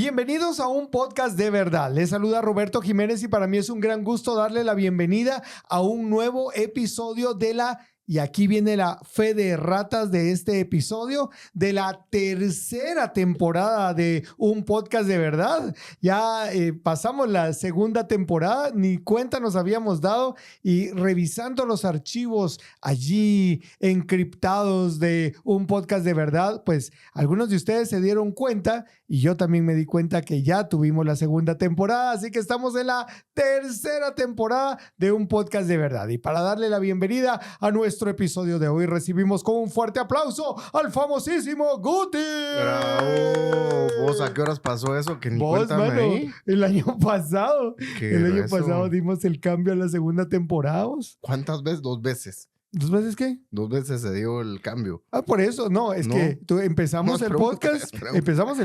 Bienvenidos a un podcast de verdad. Les saluda Roberto Jiménez y para mí es un gran gusto darle la bienvenida a un nuevo episodio de y aquí viene la fe de ratas de este episodio, de la tercera temporada de un podcast de verdad. Ya pasamos la segunda temporada, ni cuenta nos habíamos dado, y revisando los archivos allí encriptados de un podcast de verdad, pues algunos de ustedes se dieron cuenta y yo también me di cuenta que ya tuvimos la segunda temporada, así que estamos en la tercera temporada de un podcast de verdad. Y para darle la bienvenida a nuestro episodio de hoy, recibimos con un fuerte aplauso al famosísimo Guti. ¡Bravo! ¿Vos a qué horas pasó eso? Que ni cuéntame mano, ahí. el año pasado. El año pasado dimos el cambio a la segunda temporada. ¿Cuántas veces? 2 veces. ¿2 veces qué? 2 veces se dio el cambio. Por eso, no, es que empezamos el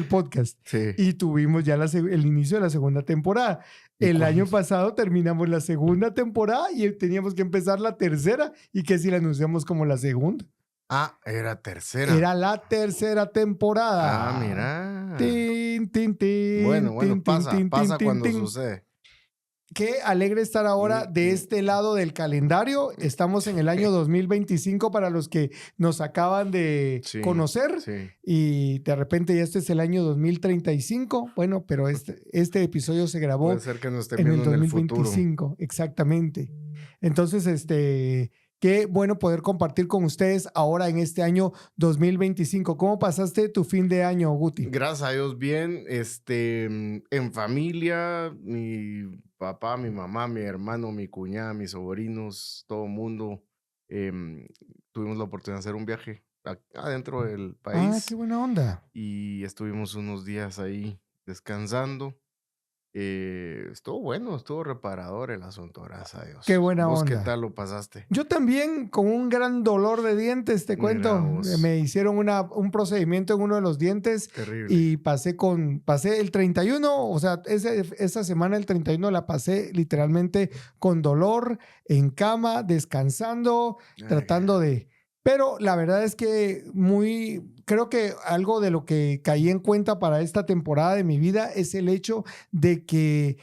podcast sí. Y tuvimos ya el inicio de la segunda temporada. El año pasado terminamos la segunda temporada y teníamos que empezar la tercera y que si la anunciamos como la segunda. Era tercera. Era la tercera temporada. Mira. Tin, tin, tin, bueno, tin, pasa tin, cuando tin. sucede. Qué alegre estar ahora de este lado del calendario. Estamos en el año 2025 para los que nos acaban de conocer. Sí. Y de repente ya este es el año 2035. Bueno, pero este episodio se grabó Puede ser que nos estén en el viendo 2025. En el futuro. Exactamente. Entonces, qué bueno poder compartir con ustedes ahora en este año 2025. ¿Cómo pasaste tu fin de año, Guti? Gracias a Dios, bien. En familia, mi papá, mi mamá, mi hermano, mi cuñada, mis sobrinos, todo el mundo. Tuvimos la oportunidad de hacer un viaje adentro del país. Qué buena onda. Y estuvimos unos días ahí descansando. Estuvo bueno, estuvo reparador el asunto, gracias a Dios. Qué buena onda. onda. ¿Qué tal lo pasaste? Yo también, con un gran dolor de dientes, te cuento. Me hicieron un procedimiento en uno de los dientes. Terrible. Y pasé el 31, o sea, esa semana el 31 la pasé literalmente con dolor, en cama, descansando, tratando de... Pero la verdad es que creo que algo de lo que caí en cuenta para esta temporada de mi vida es el hecho de que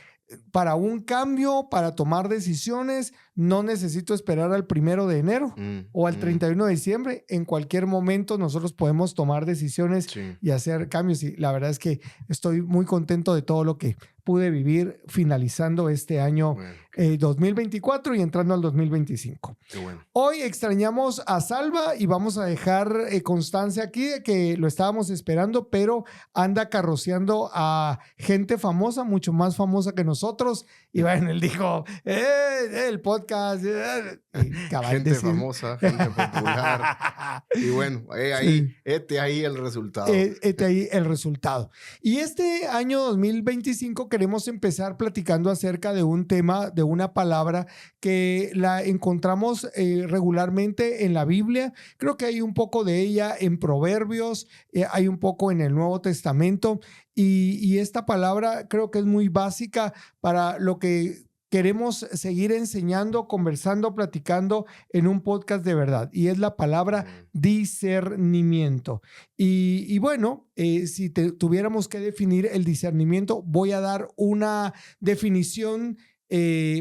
para un cambio, para tomar decisiones, no necesito esperar al 1 de enero o al 31 de diciembre. En cualquier momento nosotros podemos tomar decisiones y hacer cambios. Y la verdad es que estoy muy contento de todo lo que pude vivir finalizando este año 2024 y entrando al 2025. Qué bueno. Hoy extrañamos a Salva y vamos a dejar constancia aquí de que lo estábamos esperando, pero anda carroceando a gente famosa, mucho más famosa que nosotros. Y bueno, él dijo, el podcast. Gente famosa, gente popular. Y bueno, ahí el resultado. Ahí el resultado. Y este año 2025 queremos empezar platicando acerca de un tema, de una palabra que la encontramos regularmente en la Biblia. Creo que hay un poco de ella en Proverbios, hay un poco en el Nuevo Testamento. Y esta palabra creo que es muy básica para lo que queremos seguir enseñando, conversando, platicando en un podcast de verdad. Y es la palabra discernimiento. Y bueno, si tuviéramos que definir el discernimiento, voy a dar una definición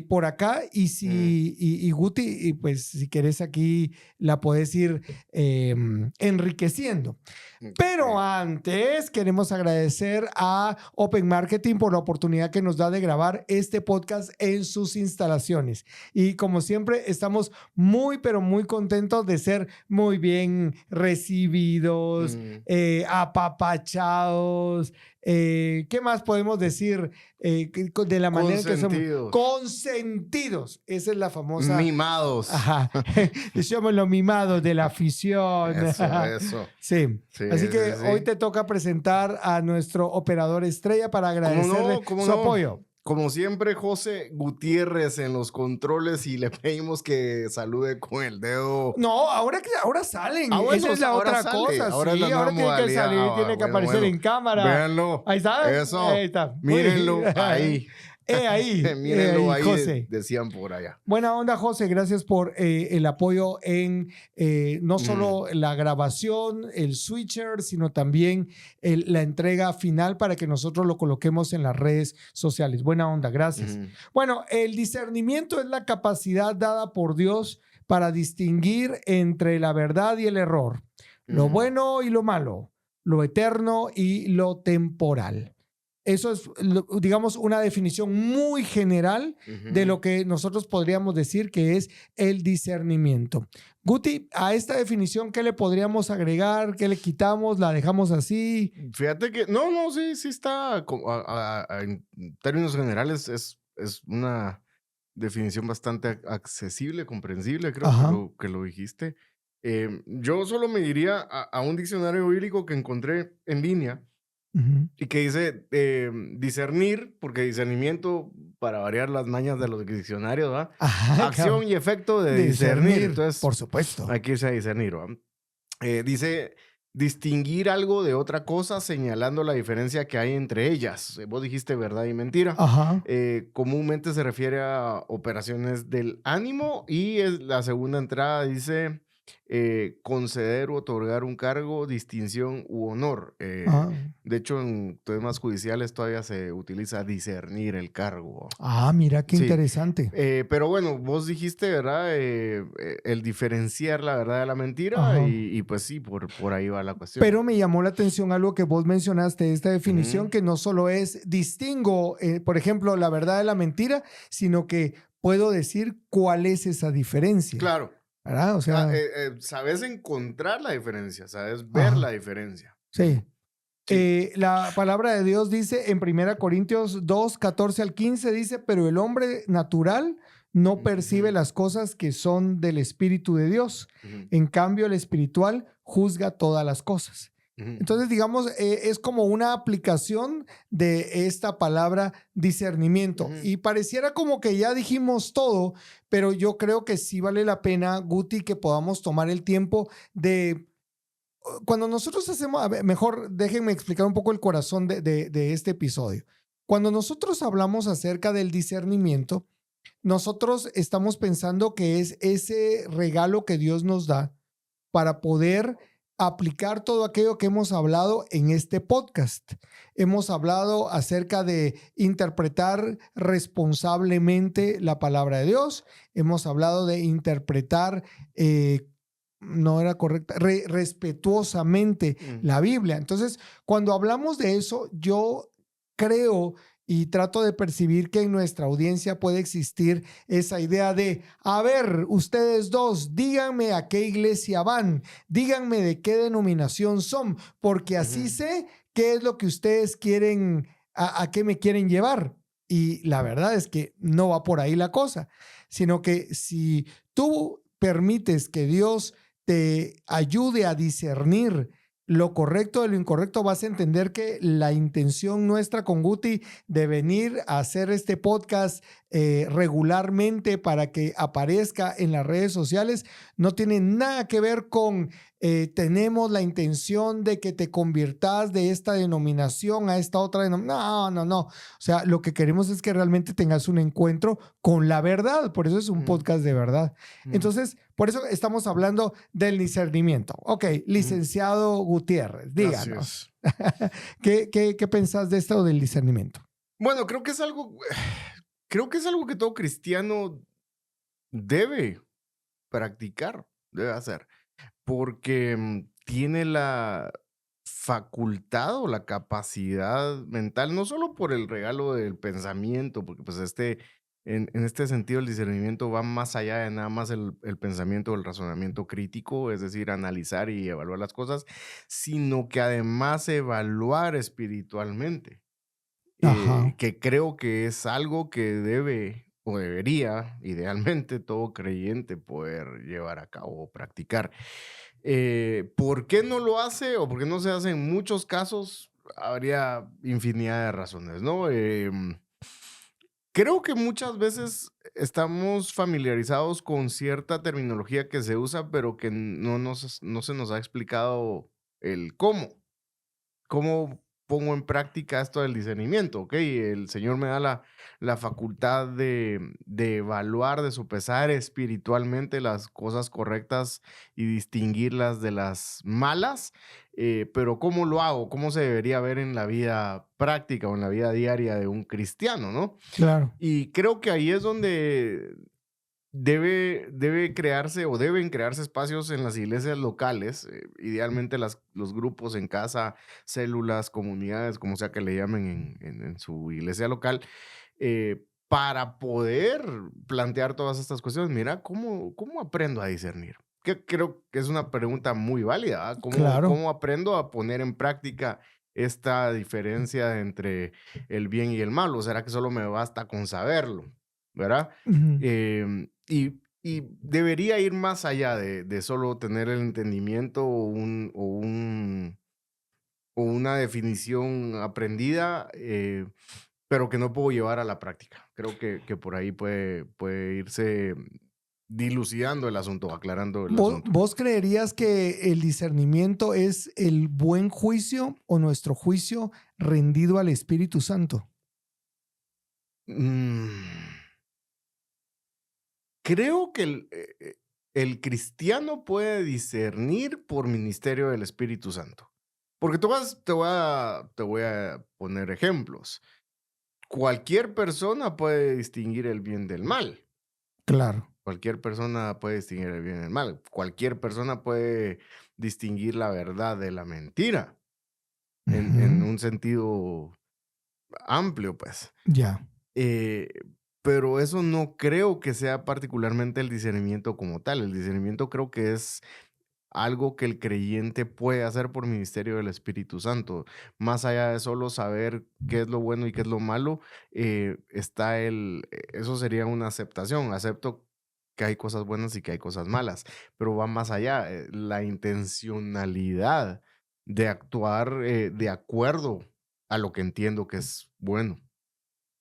por acá y Guti, pues si querés aquí la podés ir enriqueciendo. Pero antes queremos agradecer a Open Marketing por la oportunidad que nos da de grabar este podcast en sus instalaciones. Y como siempre estamos muy, pero muy contentos de ser muy bien recibidos, apapachados. ¿Qué más podemos decir de la manera que somos? Consentidos. Esa es la famosa... Mimados. Ajá. Somos los mimados de la afición. Eso. Sí. Así que hoy te toca presentar a nuestro operador estrella para agradecerle su apoyo. Como siempre, José Gutiérrez en los controles y le pedimos que salude con el dedo. No, ahora salen. Bueno, esa es la otra cosa. Ahora sí, es la ahora tiene que salir, tiene que aparecer en cámara. Véanlo. Ahí está. Eso. Ahí está. Mírenlo ahí. Mírenlo ahí, José. decían por allá. Buena onda, José. Gracias por el apoyo en no solo la grabación, el switcher, sino también la entrega final para que nosotros lo coloquemos en las redes sociales. Buena onda, gracias. Bueno, el discernimiento es la capacidad dada por Dios para distinguir entre la verdad y el error, lo bueno y lo malo, lo eterno y lo temporal. Eso es, digamos, una definición muy general de lo que nosotros podríamos decir que es el discernimiento. Guti, a esta definición, ¿qué le podríamos agregar? ¿Qué le quitamos? ¿La dejamos así? Fíjate que, sí está, en términos generales, es una definición bastante accesible, comprensible, creo que lo dijiste. Yo solo me diría a un diccionario bíblico que encontré en línea y que dice discernir, porque discernimiento, para variar las mañas de los diccionarios, ¿va? Acción y efecto de discernir. Entonces, por supuesto. hay que irse a discernir, ¿va? Dice distinguir algo de otra cosa señalando la diferencia que hay entre ellas. Vos dijiste verdad y mentira. Comúnmente se refiere a operaciones del ánimo y la segunda entrada dice conceder o otorgar un cargo, distinción u honor. De hecho, en temas judiciales todavía se utiliza discernir el cargo. Mira, qué interesante. Pero bueno, vos dijiste, ¿verdad? El diferenciar la verdad de la mentira y pues sí, por ahí va la cuestión. Pero me llamó la atención algo que vos mencionaste, esta definición, que no solo es distingo, por ejemplo, la verdad de la mentira, sino que puedo decir cuál es esa diferencia. Claro. ¿Verdad? O sea, sabes encontrar la diferencia, sabes ver la diferencia. Sí. La palabra de Dios dice en 1 Corintios 2, 14 al 15, dice, pero el hombre natural no percibe las cosas que son del Espíritu de Dios. En cambio, el espiritual juzga todas las cosas. Entonces, digamos, es como una aplicación de esta palabra discernimiento. Y pareciera como que ya dijimos todo, pero yo creo que sí vale la pena, Guti, que podamos tomar el tiempo de... Cuando nosotros hacemos... mejor déjenme explicar un poco el corazón de este episodio. Cuando nosotros hablamos acerca del discernimiento, nosotros estamos pensando que es ese regalo que Dios nos da para poder aplicar todo aquello que hemos hablado en este podcast. Hemos hablado acerca de interpretar responsablemente la palabra de Dios. Hemos hablado de interpretar, no era correcta, respetuosamente la Biblia. Entonces, cuando hablamos de eso, yo creo y trato de percibir que en nuestra audiencia puede existir esa idea de, a ver, ustedes dos, díganme a qué iglesia van, díganme de qué denominación son, porque así sé qué es lo que ustedes quieren, a qué me quieren llevar. Y la verdad es que no va por ahí la cosa, sino que si tú permites que Dios te ayude a discernir lo correcto de lo incorrecto, vas a entender que la intención nuestra con Guti de venir a hacer este podcast regularmente para que aparezca en las redes sociales no tiene nada que ver con tenemos la intención de que te conviertas de esta denominación a esta otra denominación. No. O sea, lo que queremos es que realmente tengas un encuentro con la verdad. Por eso es un podcast de verdad. Entonces, por eso estamos hablando del discernimiento. Ok, licenciado Gutiérrez, díganos. ¿Qué pensás de esto del discernimiento? Bueno, creo que es algo que todo cristiano debe practicar, debe hacer, porque tiene la facultad o la capacidad mental, no solo por el regalo del pensamiento, porque pues en este sentido el discernimiento va más allá de nada más el pensamiento o el razonamiento crítico, es decir, analizar y evaluar las cosas, sino que además evaluar espiritualmente, que creo que es algo que debe o debería, idealmente, todo creyente poder llevar a cabo o practicar. ¿Por qué no lo hace o por qué no se hace en muchos casos? Habría infinidad de razones, ¿no? Creo que muchas veces estamos familiarizados con cierta terminología que se usa, pero que no se nos ha explicado el cómo pongo en práctica esto del discernimiento, ¿ok? El Señor me da la facultad de evaluar, de sopesar espiritualmente las cosas correctas y distinguirlas de las malas, pero ¿cómo lo hago? ¿Cómo se debería ver en la vida práctica o en la vida diaria de un cristiano, ¿no? Claro. Y creo que ahí es donde debe crearse o deben crearse espacios en las iglesias locales, idealmente los grupos en casa, células, comunidades, como sea que le llamen en su iglesia local, para poder plantear todas estas cuestiones. Mira, ¿cómo aprendo a discernir? Que creo que es una pregunta muy válida. Claro. ¿Cómo aprendo a poner en práctica esta diferencia entre el bien y el mal? ¿O será que solo me basta con saberlo? ¿Verdad? Ujú. Y debería ir más allá de solo tener el entendimiento o una definición aprendida, pero que no puedo llevar a la práctica. Creo que por ahí puede irse dilucidando el asunto, aclarando el asunto. ¿Vos creerías que el discernimiento es el buen juicio o nuestro juicio rendido al Espíritu Santo? Mm, Creo que el cristiano puede discernir por ministerio del Espíritu Santo. Porque te voy a poner ejemplos. Cualquier persona puede distinguir el bien del mal. Claro. Cualquier persona puede distinguir el bien del mal. Cualquier persona puede distinguir la verdad de la mentira en Ujú. un sentido amplio, pues. Ya. Eh, pero eso no creo que sea particularmente el discernimiento como tal. El discernimiento creo que es algo que el creyente puede hacer por ministerio del Espíritu Santo. Más allá de solo saber qué es lo bueno y qué es lo malo, eso sería una aceptación. Acepto que hay cosas buenas y que hay cosas malas, pero va más allá. La intencionalidad de actuar de acuerdo a lo que entiendo que es bueno.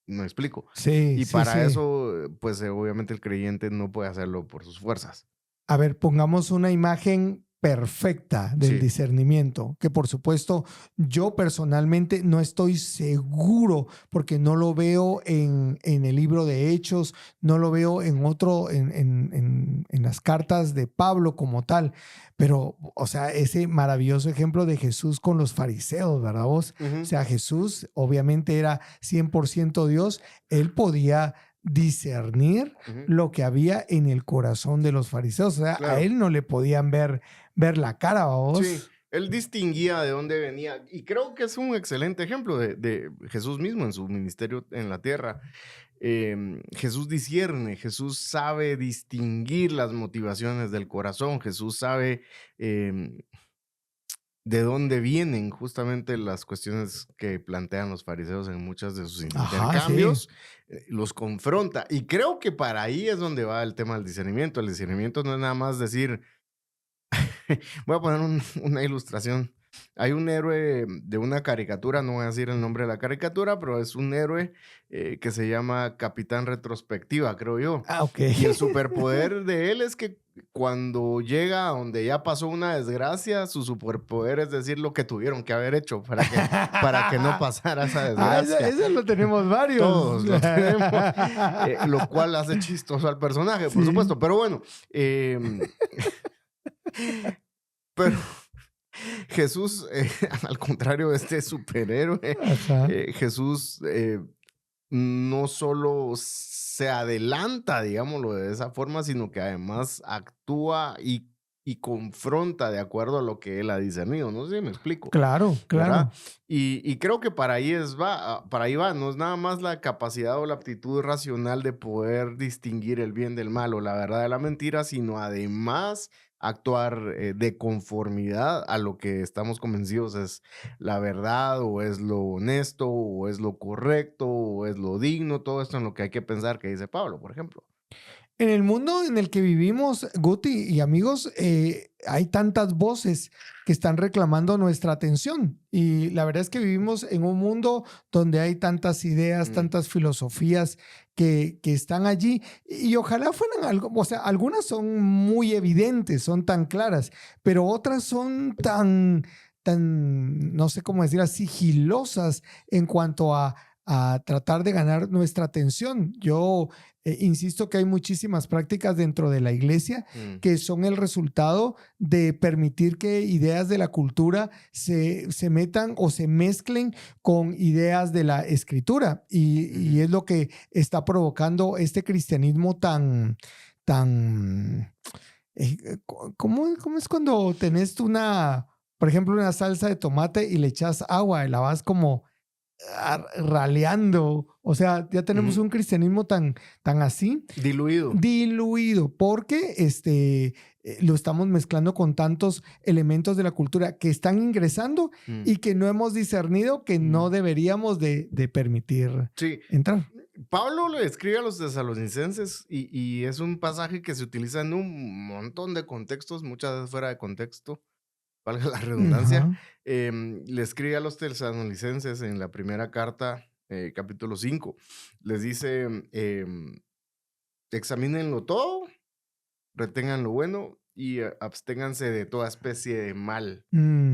¿Me explico? Sí, Y sí, para sí. eso, pues obviamente el creyente no puede hacerlo por sus fuerzas. A ver, pongamos una imagen perfecta del Sí. discernimiento, que por supuesto yo personalmente no estoy seguro porque no lo veo en el libro de Hechos, no lo veo en otro, en las cartas de Pablo como tal, pero, o sea, ese maravilloso ejemplo de Jesús con los fariseos, ¿verdad vos? O Ujú, sea, Jesús obviamente era 100% Dios, él podía discernir ujú. lo que había en el corazón de los fariseos. O sea, a Claro. él no le podían ver la cara, Sí, vos. él distinguía de dónde venía y creo que es un excelente ejemplo de Jesús mismo en su ministerio en la tierra. Jesús discierne, Jesús sabe distinguir las motivaciones del corazón, Jesús sabe em, de dónde vienen justamente las cuestiones que plantean los fariseos en muchas de sus Ajá, sí. intercambios, los confronta. Y creo que para ahí es donde va el tema del discernimiento. El discernimiento no es nada más decir, voy a poner una ilustración. Hay un héroe de una caricatura, no voy a decir el nombre de la caricatura, pero es un héroe que se llama Capitán Retrospectiva, creo yo. Ah, ok. Y el superpoder de él es que cuando llega a donde ya pasó una desgracia, su superpoder es decir lo que tuvieron que haber hecho para que no pasara esa Ah, desgracia. eso lo tenemos varios. Todos lo tenemos, lo cual hace chistoso al personaje, por Sí. supuesto. Pero bueno, pero Jesús, al contrario de este superhéroe, Ajá. Jesús no solo se adelanta, digámoslo de esa forma, sino que además actúa y confronta de acuerdo a lo que él ha discernido. No sé si me explico, Claro, ¿verdad? claro. Y creo que para ahí va, no es nada más la capacidad o la aptitud racional de poder distinguir el bien del mal o la verdad de la mentira, sino además actuar de conformidad a lo que estamos convencidos es la verdad o es lo honesto o es lo correcto o es lo digno, todo esto en lo que hay que pensar que dice Pablo, por ejemplo. En el mundo en el que vivimos, Guti y amigos, hay tantas voces que están reclamando nuestra atención. Y la verdad es que vivimos en un mundo donde hay tantas ideas, Mm, tantas filosofías que están allí. Y ojalá fueran algo, o sea, algunas son muy evidentes, son tan claras, pero otras son tan no sé cómo decir, sigilosas en cuanto a tratar de ganar nuestra atención. Yo insisto que hay muchísimas prácticas dentro de la iglesia que son el resultado de permitir que ideas de la cultura se metan o se mezclen con ideas de la escritura. Y es lo que está provocando este cristianismo tan ¿cómo es cuando tenés por ejemplo, una salsa de tomate y le echas agua y la vas como raleando? O sea, ya tenemos un cristianismo tan así. Diluido, porque lo estamos mezclando con tantos elementos de la cultura que están ingresando y que no hemos discernido que no deberíamos de permitir entrar. Pablo le escribe a los tesalonicenses y es un pasaje que se utiliza en un montón de contextos, muchas veces fuera de contexto, valga la redundancia. Le escribe a los tesalonicenses en la primera carta, capítulo 5. Les dice, examínenlo todo, retengan lo bueno y absténganse de toda especie de mal.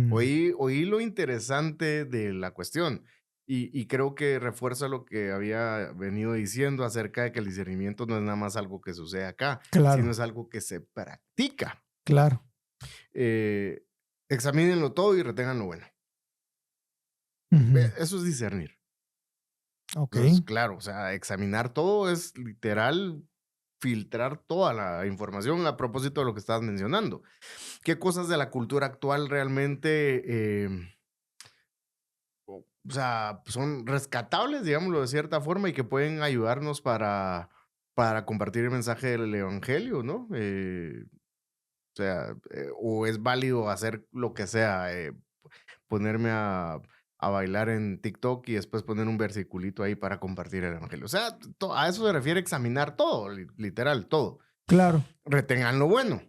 Oí lo interesante de la cuestión. Y creo que refuerza lo que había venido diciendo acerca de que el discernimiento no es nada más algo que sucede acá, sino es algo que se practica. Claro. Examínenlo todo y retengan lo bueno. Eso es discernir. Ok. Entonces, claro, o sea, examinar todo es literal filtrar toda la información a propósito de lo que estabas mencionando. ¿Qué cosas de la cultura actual realmente o sea, son rescatables, digámoslo de cierta forma, y que pueden ayudarnos para compartir el mensaje del evangelio, ¿no? O sea, o es válido hacer lo que sea, ponerme a bailar en TikTok y después poner un versiculito ahí para compartir el evangelio. O sea, a eso se refiere examinar todo, literal, todo. Claro. Retengan lo bueno.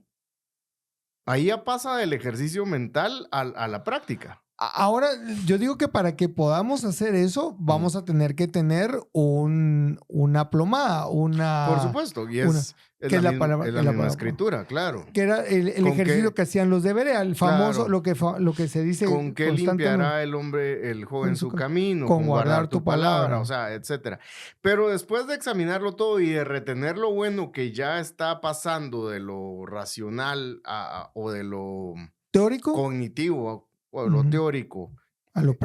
Ahí ya pasa del ejercicio mental a la práctica. Ahora, yo digo que para que podamos hacer eso, vamos a tener que tener una plomada, Por supuesto, y es la misma escritura, claro. Que era el ejercicio que hacían los de Berea, el famoso, claro, lo que se dice ¿con qué limpiará el joven su camino? Con guardar tu palabra. O sea, etcétera. Pero después de examinarlo todo y de retener lo bueno que ya está pasando de lo racional o de lo teórico, cognitivo, o de lo teórico a lo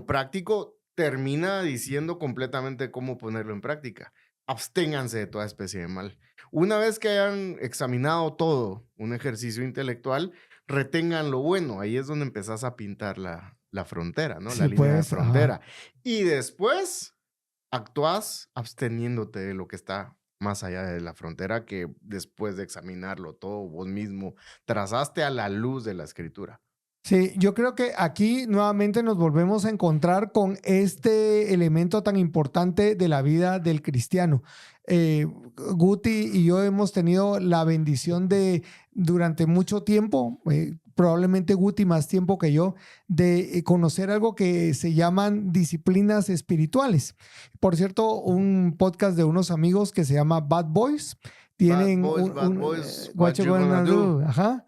práctico, termina diciendo completamente cómo ponerlo en práctica. Absténganse de toda especie de mal. Una vez que hayan examinado todo, un ejercicio intelectual, retengan lo bueno. Ahí es donde empezás a pintar la frontera, ¿no? Sí, la línea de frontera. Ajá. Y después actúas absteniéndote de lo que está más allá de la frontera, que después de examinarlo todo vos mismo trazaste a la luz de la escritura. Sí, yo creo que aquí nuevamente nos volvemos a encontrar con este elemento tan importante de la vida del cristiano. Guti y yo hemos tenido la bendición de, durante mucho tiempo, probablemente Guti más tiempo que yo, de conocer algo que se llaman disciplinas espirituales. Por cierto, un podcast de unos amigos que se llama Bad Boys. Tienen Bad Boys, What You Gonna Do. Ajá.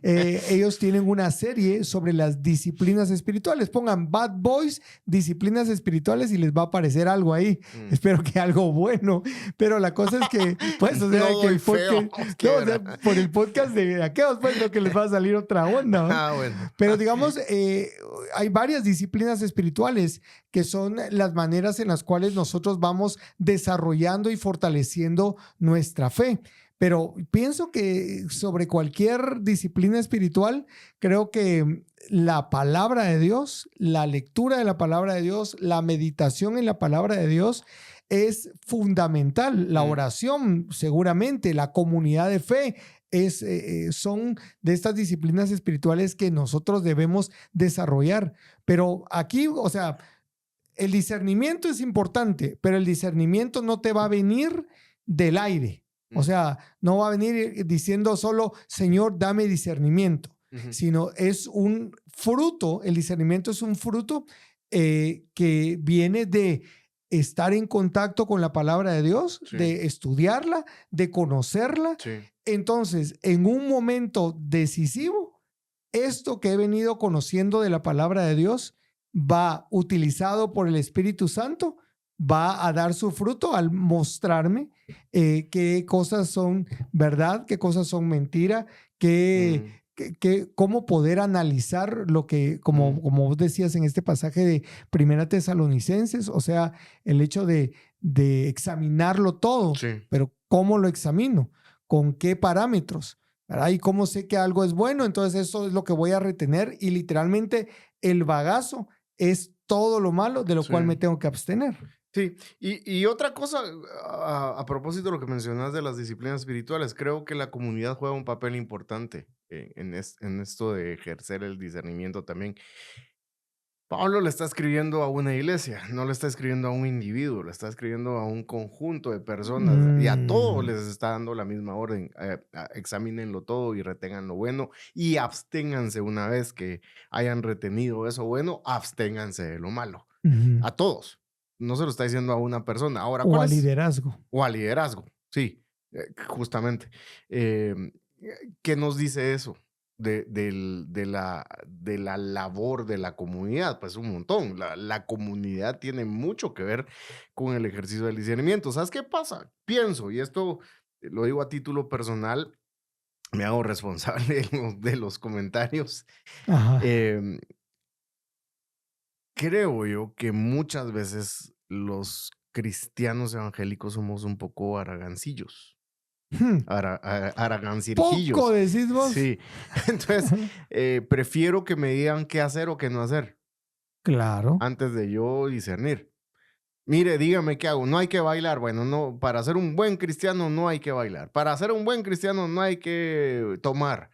Ellos tienen una serie sobre las disciplinas espirituales. Pongan Bad Boys, disciplinas espirituales y les va a aparecer algo ahí. Espero que algo bueno. Pero la cosa es que, pues, o sea, no, que el podcast, no, o sea, por el podcast de aquellos, pues, creo que les va a salir otra onda, ¿no? Bueno. Pero digamos, hay varias disciplinas espirituales que son las maneras en las cuales nosotros vamos desarrollando y fortaleciendo nuestra fe. Pero pienso que sobre cualquier disciplina espiritual, creo que la palabra de Dios, la lectura de la palabra de Dios, la meditación en la palabra de Dios es fundamental. La oración, seguramente, la comunidad de fe, son de estas disciplinas espirituales que nosotros debemos desarrollar. Pero aquí, o sea, el discernimiento es importante, pero el discernimiento no te va a venir del aire. O sea, no va a venir diciendo solo, Señor, dame discernimiento, sino es un fruto, el discernimiento es un fruto que viene de estar en contacto con la palabra de Dios, de estudiarla, de conocerla. Entonces, en un momento decisivo, esto que he venido conociendo de la palabra de Dios va utilizado por el Espíritu Santo, va a dar su fruto al mostrarme qué cosas son verdad, qué cosas son mentira, cómo poder analizar lo que, como vos decías en este pasaje de Primera Tesalonicenses, o sea, el hecho de examinarlo todo, Sí. pero ¿cómo lo examino? ¿Con qué parámetros? ¿Verdad? Y cómo sé que algo es bueno, entonces eso es lo que voy a retener y literalmente el bagazo es todo lo malo de lo Sí. cual me tengo que abstener. Sí, y otra cosa, a propósito de lo que mencionas de las disciplinas espirituales, creo que la comunidad juega un papel importante en esto de ejercer el discernimiento también. Pablo le está escribiendo a una iglesia, no le está escribiendo a un individuo, le está escribiendo a un conjunto de personas y a todos les está dando la misma orden. Examínenlo todo y retengan lo bueno y absténganse una vez que hayan retenido eso bueno, absténganse de lo malo. A todos. No se lo está diciendo a una persona. Ahora, O ¿cuál al es? liderazgo. O al liderazgo, sí, justamente. ¿Qué nos dice eso de la labor de la comunidad? Pues un montón. La comunidad tiene mucho que ver con el ejercicio del discernimiento. ¿Sabes qué pasa? Pienso, y esto lo digo a título personal, me hago responsable de los comentarios. Ajá. Creo yo que muchas veces los cristianos evangélicos somos un poco aragancillos. Aragancirijillos. Poco decís vos. Sí. Entonces, prefiero que me digan qué hacer o qué no hacer Claro. antes de yo discernir. Mire, dígame qué hago. No hay que bailar. Bueno, no, para ser un buen cristiano no hay que bailar. Para ser un buen cristiano no hay que tomar.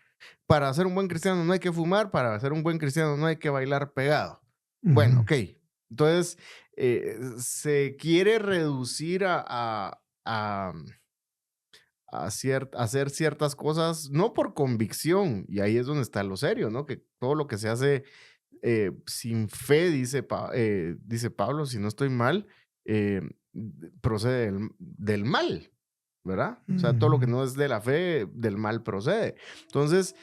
Para ser un buen cristiano no hay que fumar. Para ser un buen cristiano no hay que bailar pegado. Bueno, ok. Entonces, se quiere reducir a hacer ciertas cosas, no por convicción, y ahí es donde está lo serio, ¿no? Que todo lo que se hace sin fe, dice Pablo, si no estoy mal, procede del mal, ¿verdad? O sea, todo lo que no es de la fe, del mal procede. Entonces,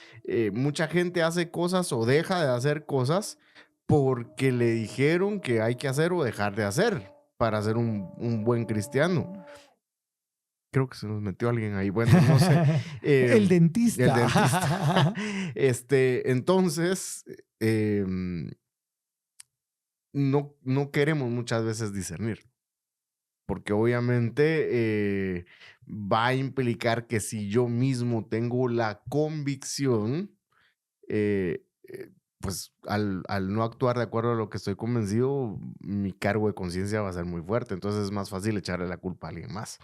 mucha gente hace cosas o deja de hacer cosas porque le dijeron que hay que hacer o dejar de hacer para ser un buen cristiano. Creo que se nos metió alguien ahí. Bueno, no sé. El dentista. El dentista. Entonces, no queremos muchas veces discernir. Porque obviamente va a implicar que si yo mismo tengo la convicción, pues al no actuar de acuerdo a lo que estoy convencido, mi cargo de conciencia va a ser muy fuerte. Entonces es más fácil echarle la culpa a alguien más.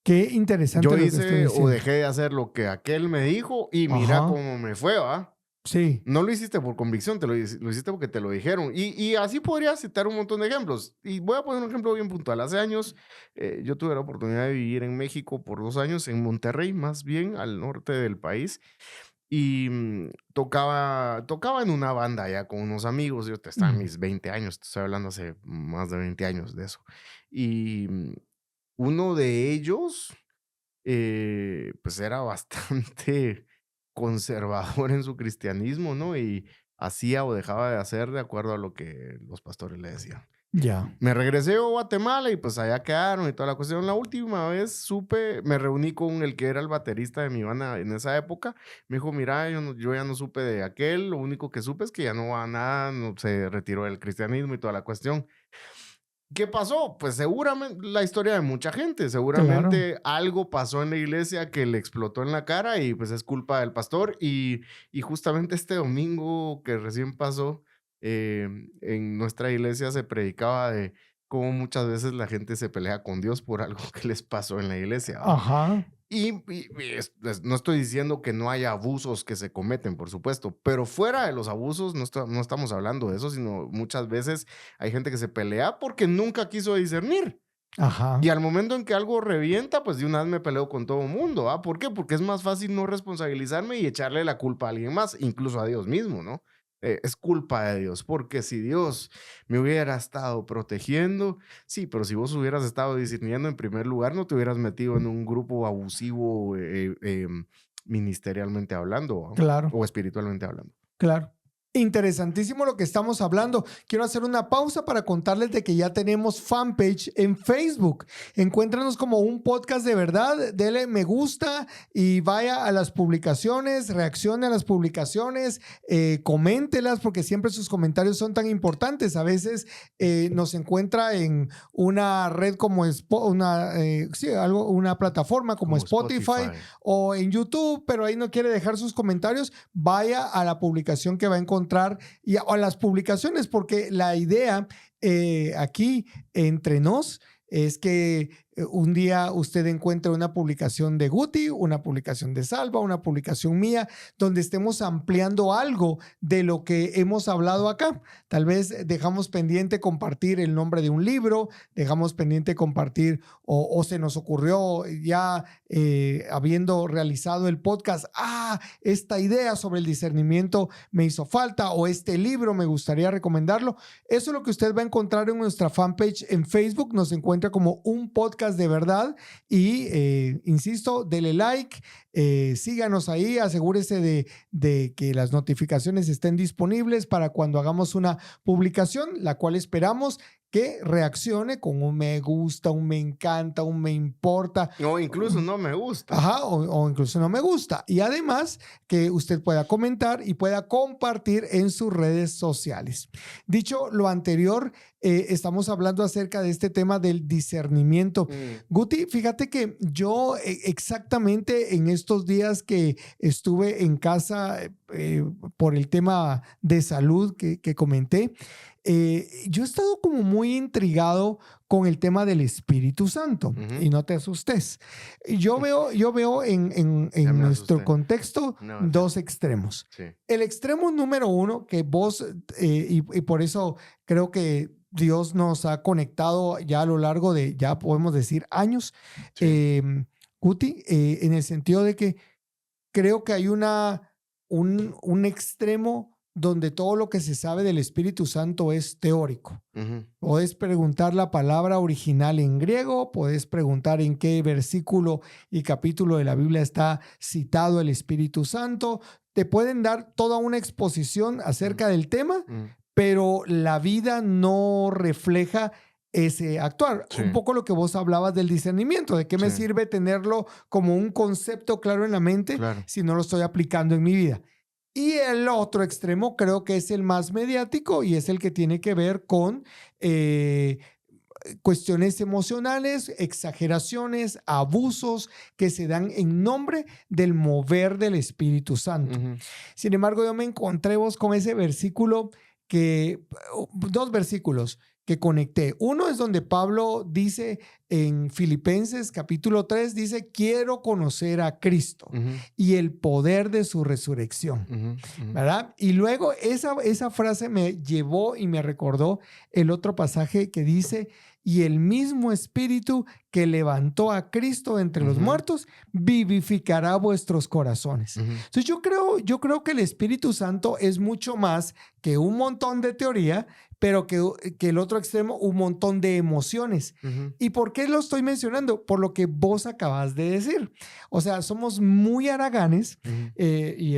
Qué interesante Yo lo que estoy hice o diciendo. dejé de hacer lo que aquel me dijo y mira Ajá. cómo me fue, ¿va? Sí. No lo hiciste por convicción, lo hiciste porque te lo dijeron. Y así podría citar un montón de ejemplos. Y voy a poner un ejemplo bien puntual. Hace años yo tuve la oportunidad de vivir en México por 2 años, en Monterrey, más bien al norte del país. Y tocaba en una banda ya con unos amigos. Yo estaba en mis 20 años, te estoy hablando hace más de 20 años de eso. Y uno de ellos pues era bastante conservador en su cristianismo, ¿no? Y hacía o dejaba de hacer de acuerdo a lo que los pastores le decían. Ya. Me regresé a Guatemala y pues allá quedaron y toda la cuestión. La última vez me reuní con el que era el baterista de mi banda en esa época. Me dijo, mira, yo ya no supe de aquel, lo único que supe es que ya no va a nada, no, se retiró del cristianismo y toda la cuestión. ¿Qué pasó? Pues seguramente la historia de mucha gente, seguramente algo pasó en la iglesia que le explotó en la cara y pues es culpa del pastor y justamente este domingo que recién pasó en nuestra iglesia se predicaba de cómo muchas veces la gente se pelea con Dios por algo que les pasó en la iglesia, ¿va? Ajá. Y no estoy diciendo que no haya abusos que se cometen, por supuesto, pero fuera de los abusos no estamos hablando de eso, sino muchas veces hay gente que se pelea porque nunca quiso discernir. Ajá. Y al momento en que algo revienta, pues de una vez me peleo con todo el mundo. ¿Ah? ¿Por qué? Porque es más fácil no responsabilizarme y echarle la culpa a alguien más, incluso a Dios mismo, ¿no? Es culpa de Dios, porque si Dios me hubiera estado protegiendo, sí, pero si vos hubieras estado discerniendo en primer lugar, no te hubieras metido en un grupo abusivo ministerialmente hablando, ¿va? Claro. O espiritualmente hablando. Claro. Interesantísimo lo que estamos hablando. Quiero hacer una pausa para contarles de que ya tenemos fanpage en Facebook. Encuéntranos como un podcast de verdad. Dele me gusta y vaya a las publicaciones, reaccione a las publicaciones, coméntelas porque siempre sus comentarios son tan importantes. A veces nos encuentra en una red como una plataforma como Spotify o en YouTube, pero ahí no quiere dejar sus comentarios. Vaya a la publicación que va a encontrar y a las publicaciones, porque la idea aquí entre nos es que un día usted encuentre una publicación de Guti, una publicación de Salva, una publicación mía, donde estemos ampliando algo de lo que hemos hablado acá. Tal vez dejamos pendiente compartir el nombre de un libro, dejamos pendiente compartir o se nos ocurrió ya habiendo realizado el podcast, esta idea sobre el discernimiento me hizo falta o este libro me gustaría recomendarlo. Eso es lo que usted va a encontrar en nuestra fanpage en Facebook. Nos encuentra como un podcast de verdad y insisto, dele like, síganos ahí, asegúrese de que las notificaciones estén disponibles para cuando hagamos una publicación, la cual esperamos que reaccione con un me gusta, un me encanta, un me importa. O incluso no me gusta. Ajá, o incluso no me gusta. Y además que usted pueda comentar y pueda compartir en sus redes sociales. Dicho lo anterior, estamos hablando acerca de este tema del discernimiento. Guti, fíjate que yo exactamente en estos días que estuve en casa por el tema de salud que comenté, yo he estado como muy intrigado con el tema del Espíritu Santo y no te asustes. Yo veo en nuestro contexto dos extremos. Sí. El extremo número uno que vos, y por eso creo que Dios nos ha conectado ya a lo largo de, ya podemos decir, años, Sí. Guti, en el sentido de que creo que hay un extremo donde todo lo que se sabe del Espíritu Santo es teórico. Puedes preguntar la palabra original en griego, puedes preguntar en qué versículo y capítulo de la Biblia está citado el Espíritu Santo. Te pueden dar toda una exposición acerca del tema, pero la vida no refleja ese actuar. Sí. Un poco lo que vos hablabas del discernimiento, de qué me sirve tenerlo como un concepto claro en la mente si no lo estoy aplicando en mi vida. Y el otro extremo creo que es el más mediático y es el que tiene que ver con cuestiones emocionales, exageraciones, abusos que se dan en nombre del mover del Espíritu Santo. Sin embargo, yo me encontré vos con ese versículo dos versículos que conecté. Uno es donde Pablo dice en Filipenses capítulo 3, dice, quiero conocer a Cristo y el poder de su resurrección, ¿verdad? Y luego esa frase me llevó y me recordó el otro pasaje que dice, y el mismo Espíritu que levantó a Cristo entre los muertos vivificará vuestros corazones. Entonces yo creo que el Espíritu Santo es mucho más que un montón de teoría, pero que el otro extremo, un montón de emociones. ¿Y por qué lo estoy mencionando? Por lo que vos acabas de decir. O sea, somos muy haraganes y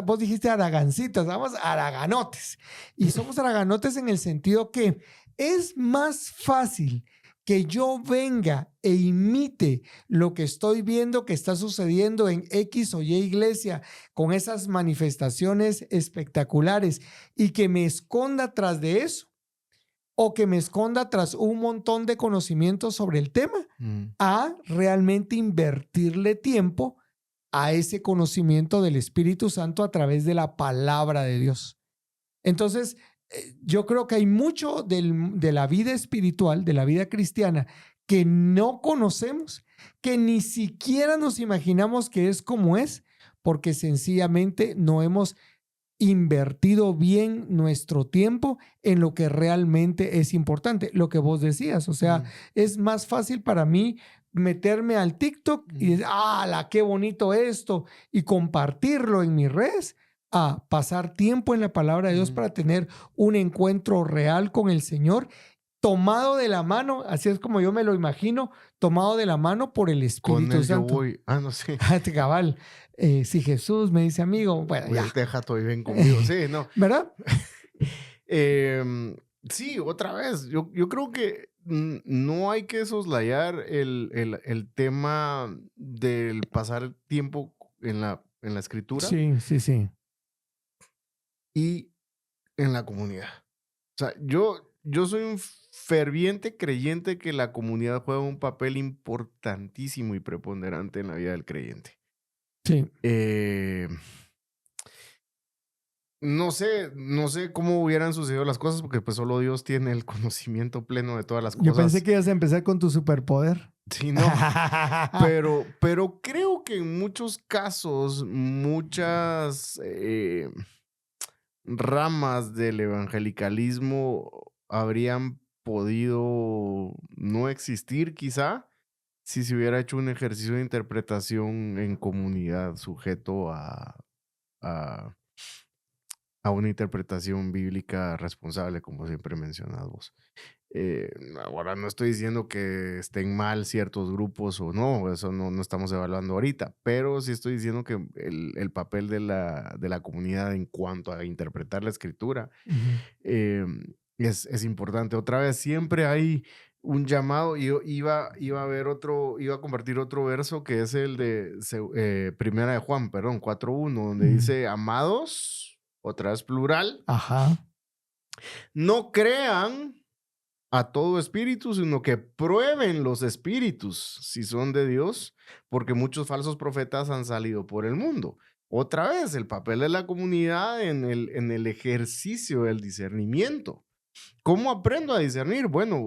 vos dijiste haragancitas, vamos, haraganotes. Y somos haraganotes en el sentido que es más fácil que yo venga e imite lo que estoy viendo que está sucediendo en X o Y iglesia con esas manifestaciones espectaculares y que me esconda tras de eso o que me esconda tras un montón de conocimientos sobre el tema a realmente invertirle tiempo a ese conocimiento del Espíritu Santo a través de la palabra de Dios. Entonces, yo creo que hay mucho de la vida espiritual, de la vida cristiana, que no conocemos, que ni siquiera nos imaginamos que es como es, porque sencillamente no hemos invertido bien nuestro tiempo en lo que realmente es importante. Lo que vos decías, o sea, es más fácil para mí meterme al TikTok y decir, qué bonito esto, y compartirlo en mis redes, a pasar tiempo en la palabra de Dios para tener un encuentro real con el Señor tomado de la mano, así es como yo me lo imagino, tomado de la mano por el Con Espíritu él yo Santo. voy. No sé. Cabal, si Jesús me dice amigo, bueno, Voy ya. al Tejato y ven conmigo. Sí, no. ¿Verdad? Sí, otra vez. Yo creo que no hay que soslayar el tema del pasar tiempo en la escritura Sí, sí, sí. y en la comunidad. O sea, yo soy un ferviente creyente que la comunidad juega un papel importantísimo y preponderante en la vida del creyente. Sí. No sé cómo hubieran sucedido las cosas porque pues solo Dios tiene el conocimiento pleno de todas las Yo pensé cosas. que ibas a empezar con tu superpoder. Sí, no. Pero creo que en muchos casos, muchas ramas del evangelicalismo habrían podido no existir quizá si se hubiera hecho un ejercicio de interpretación en comunidad sujeto a una interpretación bíblica responsable, como siempre mencionas vos. Ahora no estoy diciendo que estén mal ciertos grupos o no, eso no estamos evaluando ahorita, pero sí estoy diciendo que el papel de la comunidad en cuanto a interpretar la escritura es importante. Otra vez, siempre hay un llamado. Yo iba a compartir otro verso que es el de Primera de Juan, perdón, 4:1, donde dice, amados, otra vez plural, Ajá. no crean a todo espíritu, sino que prueben los espíritus si son de Dios, porque muchos falsos profetas han salido por el mundo. Otra vez, el papel de la comunidad en el ejercicio del discernimiento. ¿Cómo aprendo a discernir? Bueno,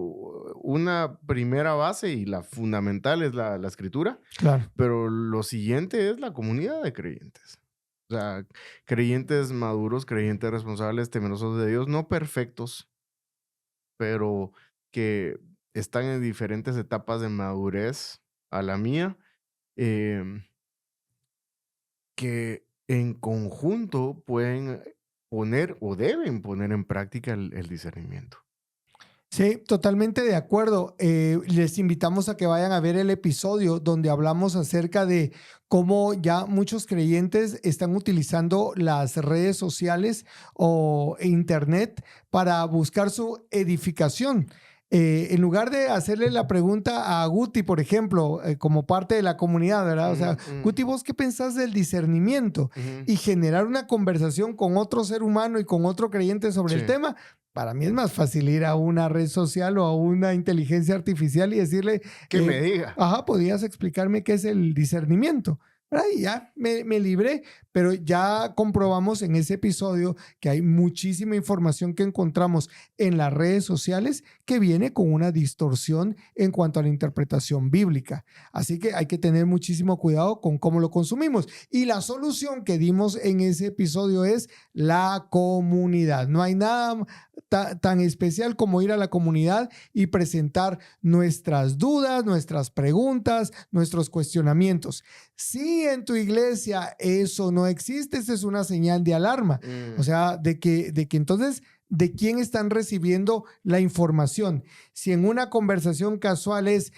una primera base y la fundamental es la escritura, Claro. pero lo siguiente es la comunidad de creyentes. O sea, creyentes maduros, creyentes responsables, temerosos de Dios, no perfectos, pero que están en diferentes etapas de madurez a la mía, que en conjunto pueden poner o deben poner en práctica el discernimiento. Sí, totalmente de acuerdo. Les invitamos a que vayan a ver el episodio donde hablamos acerca de cómo ya muchos creyentes están utilizando las redes sociales o internet para buscar su edificación. En lugar de hacerle la pregunta a Guti, por ejemplo, como parte de la comunidad, ¿verdad? O sea, Guti, ¿vos qué pensás del discernimiento? Y generar una conversación con otro ser humano y con otro creyente sobre el tema. Para mí es más fácil ir a una red social o a una inteligencia artificial y decirle... Que me diga. Ajá, ¿podrías explicarme qué es el discernimiento? Y ya me libré, pero ya comprobamos en ese episodio que hay muchísima información que encontramos en las redes sociales que viene con una distorsión en cuanto a la interpretación bíblica. Así que hay que tener muchísimo cuidado con cómo lo consumimos. Y la solución que dimos en ese episodio es la comunidad. No hay nada tan especial como ir a la comunidad y presentar nuestras dudas, nuestras preguntas, nuestros cuestionamientos. Si en tu iglesia eso no existe, esa es una señal de alarma. O sea, de que entonces, ¿de quién están recibiendo la información? Si en una conversación casual es,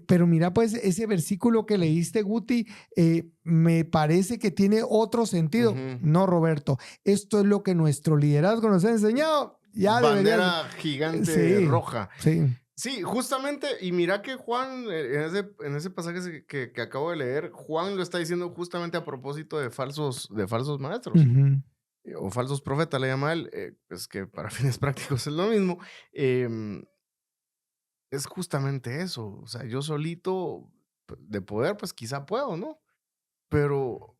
pero mira, pues ese versículo que leíste, Guti, me parece que tiene otro sentido. No, Roberto, esto es lo que nuestro liderazgo nos ha enseñado. Ya bandera gigante roja. Sí. Sí, justamente, y mira que Juan, en ese pasaje que acabo de leer, Juan lo está diciendo justamente a propósito de falsos maestros, o falsos profetas, le llama él, pues que para fines prácticos es lo mismo. Es justamente eso, o sea, yo solito de poder, pues quizá puedo, ¿no? Pero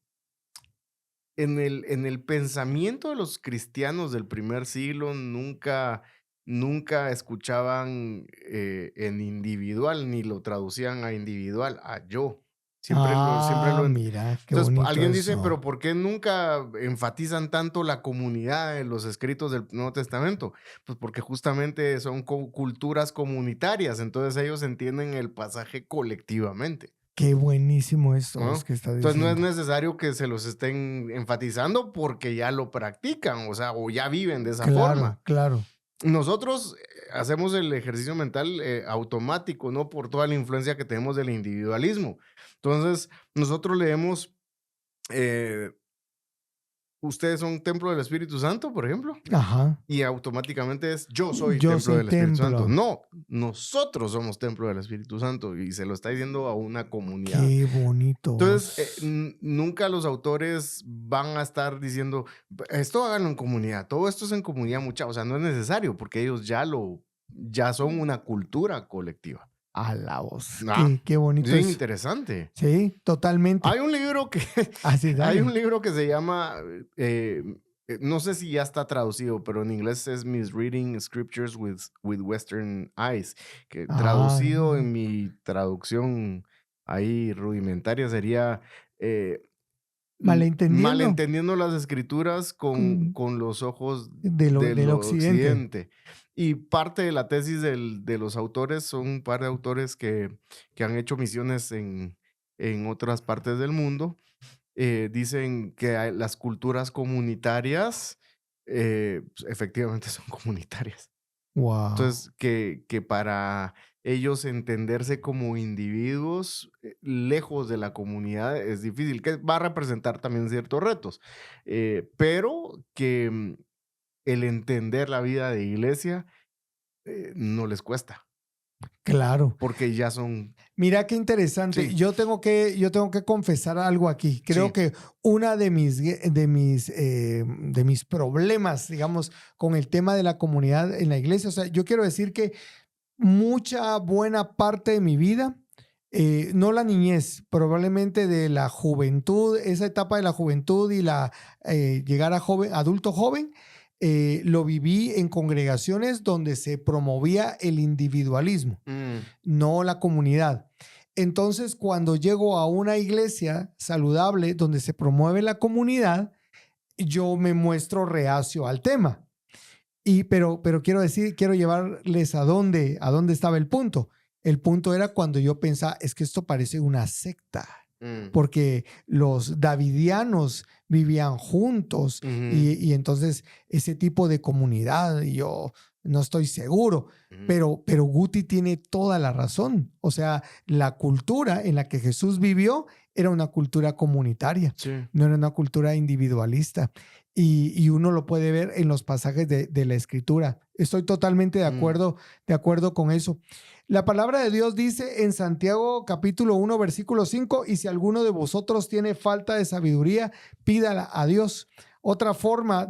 en el pensamiento de los cristianos del primer siglo nunca escuchaban en individual, ni lo traducían a individual, a yo. Mira, qué Entonces, bonito alguien dice, eso. pero ¿por qué nunca enfatizan tanto la comunidad en los escritos del Nuevo Testamento? Pues porque justamente son culturas comunitarias, entonces ellos entienden el pasaje colectivamente. Qué buenísimo esto, ¿no? que está diciendo. Entonces no es necesario que se los estén enfatizando porque ya lo practican, o sea, o ya viven de esa forma. Claro. nosotros hacemos el ejercicio mental automático, ¿no? Por toda la influencia que tenemos del individualismo. Entonces, nosotros leemos, eh, ustedes son templo del Espíritu Santo, por ejemplo, Ajá. y automáticamente es yo soy Yo templo soy del Espíritu Santo. templo. No, nosotros somos templo del Espíritu Santo y se lo está diciendo a una comunidad. Qué bonito. Entonces, nunca los autores van a estar diciendo, esto háganlo en comunidad, todo esto es en comunidad, mucha, o sea, no es necesario porque ellos ya son una cultura colectiva. A la voz. Ah, Qué bonito es es. interesante. Sí, totalmente. Hay un libro que, Así, hay dale. un libro que se llama, no sé si ya está traducido, pero en inglés es Misreading Scriptures with Western Eyes, que traducido en mi traducción ahí rudimentaria sería Malentendiendo malentendiendo las escrituras con- con los ojos del del occidente. occidente. Y parte de la tesis de los autores son un par de autores que han hecho misiones en otras partes del mundo. Dicen que las culturas comunitarias pues, efectivamente son comunitarias. Wow. Entonces, que para ellos entenderse como individuos lejos de la comunidad es difícil, que va a representar también ciertos retos, pero que el entender la vida de iglesia no les cuesta, Claro. porque ya son... Mira qué interesante. Sí, Yo tengo que confesar algo aquí. Creo sí. que una de mis problemas, digamos, con el tema de la comunidad en la iglesia, o sea, yo quiero decir que mucha buena parte de mi vida, no la niñez, probablemente de la juventud, esa etapa de la juventud y la llegar a adulto joven, lo viví en congregaciones donde se promovía el individualismo, no la comunidad. Entonces, cuando llego a una iglesia saludable donde se promueve la comunidad, yo me muestro reacio al tema. Pero quiero decir, quiero llevarles a dónde estaba el punto. El punto era cuando yo pensaba, es que esto parece una secta, porque los davidianos vivían juntos y entonces ese tipo de comunidad, yo no estoy seguro, pero Guti tiene toda la razón. O sea, la cultura en la que Jesús vivió era una cultura comunitaria, Sí. no era una cultura individualista. Y uno lo puede ver en los pasajes de la escritura. Estoy totalmente de acuerdo con eso. La palabra de Dios dice en Santiago capítulo 1, versículo 5, y si alguno de vosotros tiene falta de sabiduría, pídala a Dios. Otra forma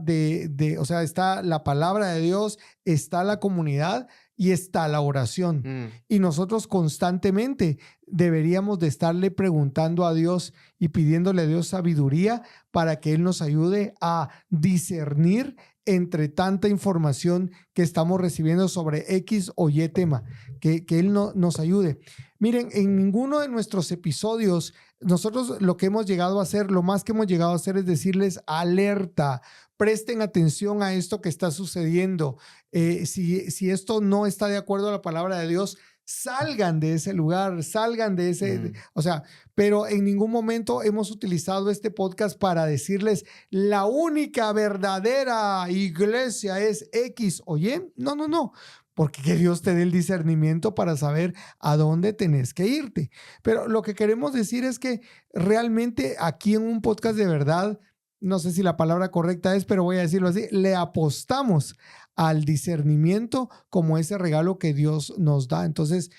o sea, está la palabra de Dios, está la comunidad y está la oración. Y nosotros constantemente deberíamos de estarle preguntando a Dios y pidiéndole a Dios sabiduría para que Él nos ayude a discernir entre tanta información que estamos recibiendo sobre X o Y tema, que Él nos ayude. Miren, en ninguno de nuestros episodios, nosotros lo que hemos llegado a hacer, lo más que hemos llegado a hacer es decirles alerta, presten atención a esto que está sucediendo. Si esto no está de acuerdo a la palabra de Dios, salgan de ese lugar, salgan de ese, o sea, pero en ningún momento hemos utilizado este podcast para decirles la única verdadera iglesia es X o Y. No, no, no. Porque que Dios te dé el discernimiento para saber a dónde tenés que irte. Pero lo que queremos decir es que realmente aquí en un podcast de verdad, no sé si la palabra correcta es, pero voy a decirlo así, le apostamos al discernimiento como ese regalo que Dios nos da. Entonces,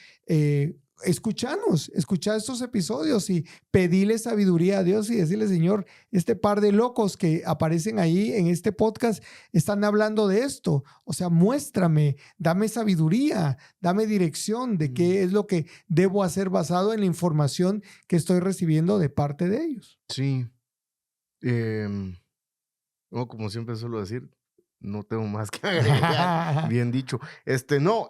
escucha estos episodios y pedile sabiduría a Dios y decirle, Señor, este par de locos que aparecen ahí en este podcast están hablando de esto. O sea, muéstrame, dame sabiduría, dame dirección de qué es lo que debo hacer basado en la información que estoy recibiendo de parte de ellos. Sí. No, como siempre suelo decir, no tengo más que agregar. Bien dicho. No,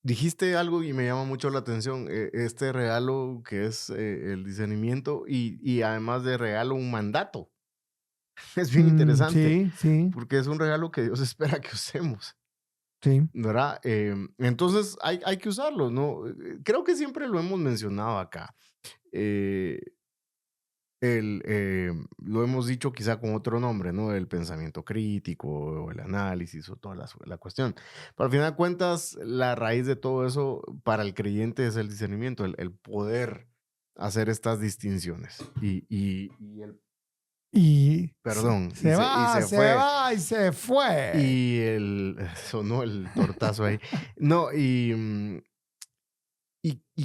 dijiste algo y me llama mucho la atención. Este regalo que es el discernimiento y además de regalo, un mandato. Es bien interesante. Sí, sí. Porque es un regalo que Dios espera que usemos. Sí. ¿Verdad? Entonces hay que usarlo, ¿no? Creo que siempre lo hemos mencionado acá. lo hemos dicho quizá con otro nombre, ¿no? El pensamiento crítico o el análisis o toda la cuestión. Pero al final de cuentas, la raíz de todo eso para el creyente es el discernimiento, el poder hacer estas distinciones. Y Perdón, se va, se se fue. va y se fue. Sonó el tortazo ahí. No, y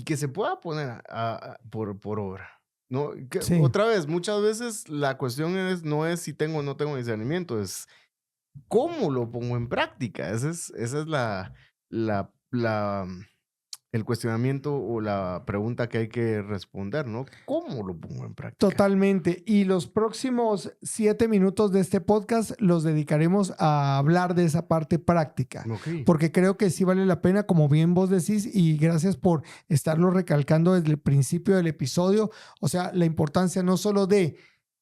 que se pueda poner por obra. ¿No? Sí. Otra vez, muchas veces la cuestión no es si tengo o no tengo discernimiento, es cómo lo pongo en práctica. Esa es el cuestionamiento o la pregunta que hay que responder, ¿no? ¿Cómo lo pongo en práctica? Totalmente. Y los próximos 7 minutos de este podcast los dedicaremos a hablar de esa parte práctica, Ok. porque creo que sí vale la pena, como bien vos decís, y gracias por estarlo recalcando desde el principio del episodio. O sea, la importancia no solo de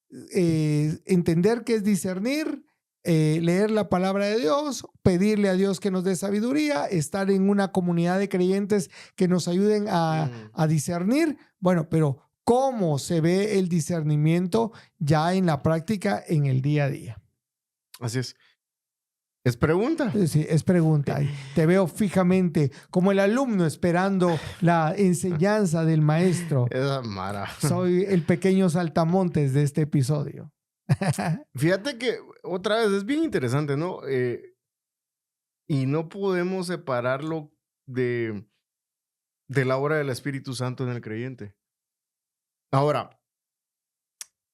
entender qué es discernir, leer la palabra de Dios, pedirle a Dios que nos dé sabiduría, estar en una comunidad de creyentes que nos ayuden a discernir. Bueno, pero ¿cómo se ve el discernimiento ya en la práctica en el día a día? Así es. Es pregunta. Sí, es pregunta. Te veo fijamente como el alumno esperando la enseñanza del maestro. Esa mara. Soy el pequeño saltamontes de este episodio. Fíjate que otra vez es bien interesante, ¿no? Y no podemos separarlo de la obra del Espíritu Santo en el creyente. Ahora,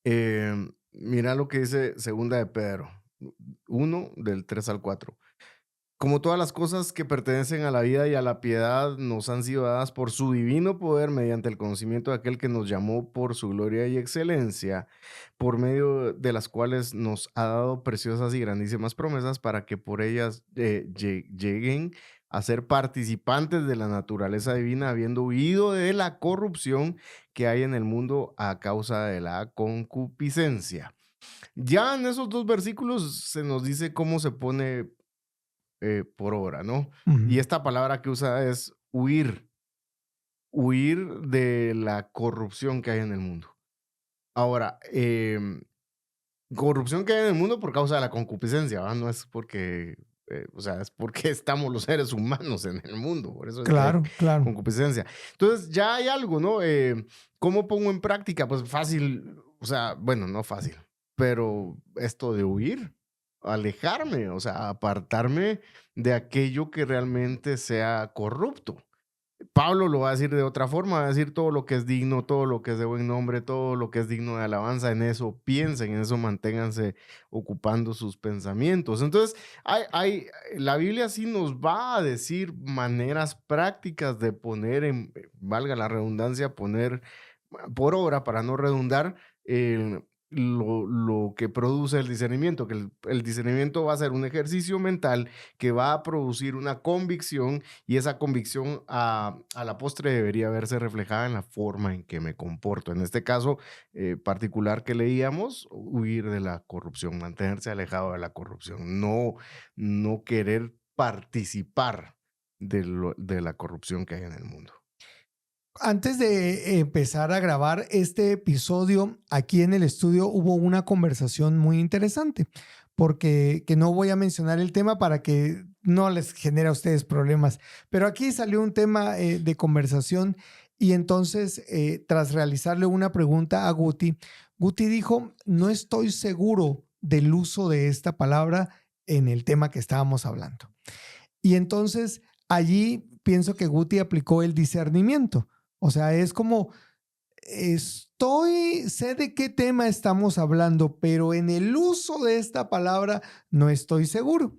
mira lo que dice Segunda de Pedro 1, del 3 al 4. Como todas las cosas que pertenecen a la vida y a la piedad nos han sido dadas por su divino poder mediante el conocimiento de aquel que nos llamó por su gloria y excelencia, por medio de las cuales nos ha dado preciosas y grandísimas promesas para que por ellas lleguen a ser participantes de la naturaleza divina, habiendo huido de la corrupción que hay en el mundo a causa de la concupiscencia. Ya en esos dos versículos se nos dice cómo se pone por obra, ¿no? Y esta palabra que usa es huir, huir de la corrupción que hay en el mundo. Ahora, corrupción que hay en el mundo por causa de la concupiscencia, ¿va? No es porque, o sea, es porque estamos los seres humanos en el mundo, por eso es que hay Claro, claro. concupiscencia. Entonces, ya hay algo, ¿no? ¿Cómo pongo en práctica? Pues fácil, o sea, bueno, no fácil, pero esto de huir, alejarme, o sea, apartarme de aquello que realmente sea corrupto. Pablo lo va a decir de otra forma, va a decir todo lo que es digno, todo lo que es de buen nombre, todo lo que es digno de alabanza, en eso piensen, en eso manténganse ocupando sus pensamientos. Entonces, la Biblia sí nos va a decir maneras prácticas de poner, valga la redundancia, poner por obra, para no redundar, lo que produce el discernimiento, que el discernimiento va a ser un ejercicio mental que va a producir una convicción y esa convicción a la postre debería verse reflejada en la forma en que me comporto. En este caso particular que leíamos, huir de la corrupción, mantenerse alejado de la corrupción, no querer participar de la corrupción que hay en el mundo. Antes de empezar a grabar este episodio, aquí en el estudio hubo una conversación muy interesante, porque que no voy a mencionar el tema para que no les genere a ustedes problemas, pero aquí salió un tema de conversación y entonces tras realizarle una pregunta a Guti, Guti dijo, no estoy seguro del uso de esta palabra en el tema que estábamos hablando. Y entonces allí pienso que Guti aplicó el discernimiento. O sea, es como, sé de qué tema estamos hablando, pero en el uso de esta palabra no estoy seguro.